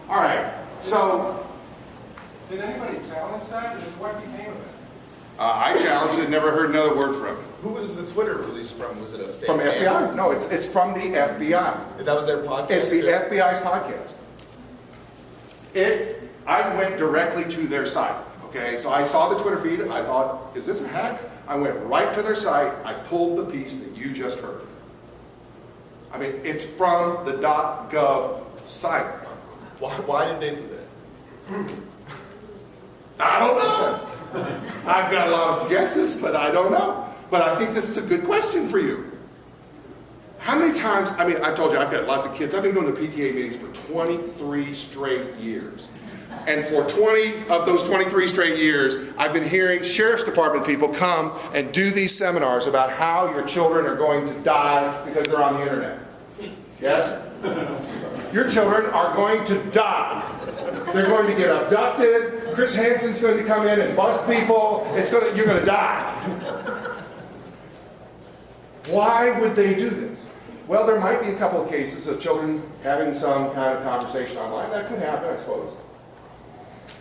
All right, so Did anybody challenge that? What became of it? I challenged it, never heard another word from it. Who was the Twitter release from? Was it a fake From handle? FBI? No, it's from the FBI. That was their podcast? It's the too? FBI's podcast. I went directly to their site, okay? So I saw the Twitter feed, I thought, is this a hack? I went right to their site, I pulled the piece that you just heard. I mean, it's from the .gov site. Why did they do that? I don't know. I've got a lot of guesses, but I don't know. But I think this is a good question for you. How many times, I mean, I've told you, I've got lots of kids. I've been going to PTA meetings for 23 straight years. And for 20 of those 23 straight years, I've been hearing Sheriff's Department people come and do these seminars about how your children are going to die because they're on the internet. Yes? Your children are going to die. They're going to get abducted. Chris Hansen's going to come in and bust people. You're going to die. Why would they do this? Well, there might be a couple of cases of children having some kind of conversation online. That could happen, I suppose.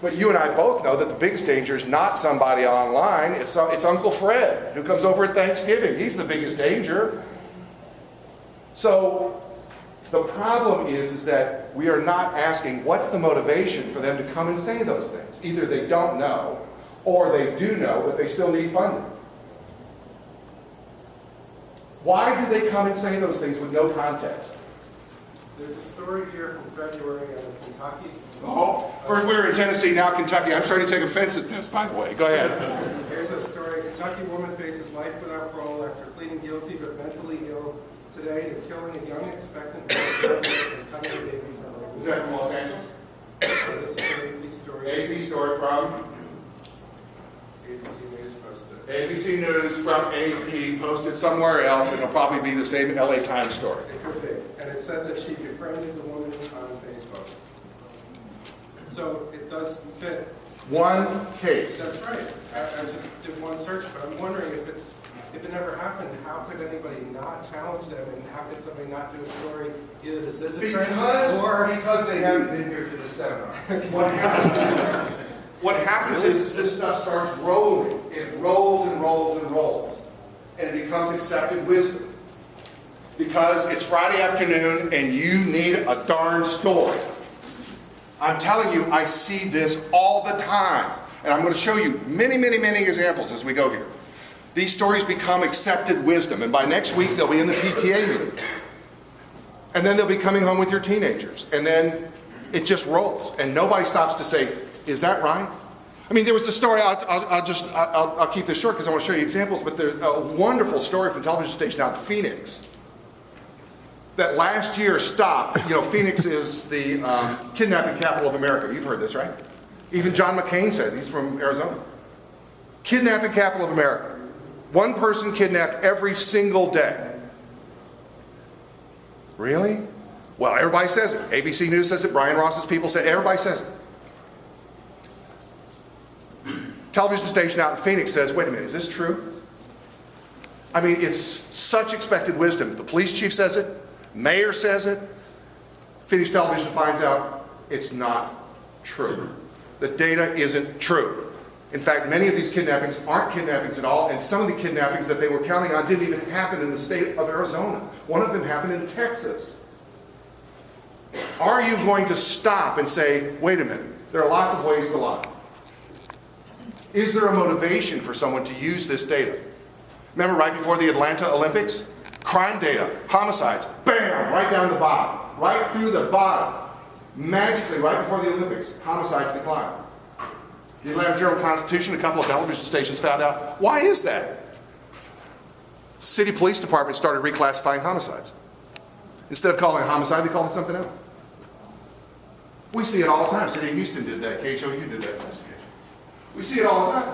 But you and I both know that the biggest danger is not somebody online. It's Uncle Fred, who comes over at Thanksgiving. He's the biggest danger. So the problem is that we are not asking what's the motivation for them to come and say those things. Either they don't know, or they do know, but they still need funding. Why do they come and say those things with no context? There's a story here from February out of Kentucky. Oh, first we were in Tennessee, now Kentucky. I'm starting to take offense at this, by the way. Go ahead. Here's a story. Kentucky woman faces life without parole after pleading guilty but mentally ill today to killing a young expectant and cutting a baby from her. Is that from Los Angeles? This is an AP story. AP story from? ABC News posted. ABC News from AP, posted somewhere else, and it'll probably be the same LA Times story. It could be. And it said that she befriended the woman on Facebook. So it does fit. One case. That's right. I just did one search, but I'm wondering if it never happened, how could anybody not challenge them, and how could somebody not do a story? Either this is a trend, or because they haven't been here to the seminar. What happens is this stuff starts rolling. It rolls and rolls and rolls, and it becomes accepted wisdom. Because it's Friday afternoon, and you need a darn story. I'm telling you, I see this all the time. And I'm going to show you many, many, many examples as we go here. These stories become accepted wisdom. And by next week, they'll be in the PTA meetings. And then they'll be coming home with your teenagers. And then it just rolls. And nobody stops to say, is that right? I mean, there was the story, I'll keep this short because I want to show you examples, but there's a wonderful story from a television station out in Phoenix that last year stopped. You know, Phoenix is the kidnapping capital of America. You've heard this, right? Even John McCain said it. He's from Arizona. Kidnapping capital of America. One person kidnapped every single day. Really? Well, everybody says it. ABC News says it. Brian Ross's people say it. Everybody says it. Television station out in Phoenix says, wait a minute, is this true? I mean, it's such expected wisdom. The police chief says it. Mayor says it. Phoenix television finds out it's not true. The data isn't true. In fact, many of these kidnappings aren't kidnappings at all, and some of the kidnappings that they were counting on didn't even happen in the state of Arizona. One of them happened in Texas. Are you going to stop and say, wait a minute, there are lots of ways to lie? Is there a motivation for someone to use this data? Remember right before the Atlanta Olympics? Crime data, homicides, bam, right down the bottom, right through the bottom. Magically, right before the Olympics, homicides decline. The Atlanta Journal-Constitution, a couple of television stations found out. Why is that? City police department started reclassifying homicides. Instead of calling it homicide, they called it something else. We see it all the time. City of Houston did that. KHOU did that investigation. We see it all the time.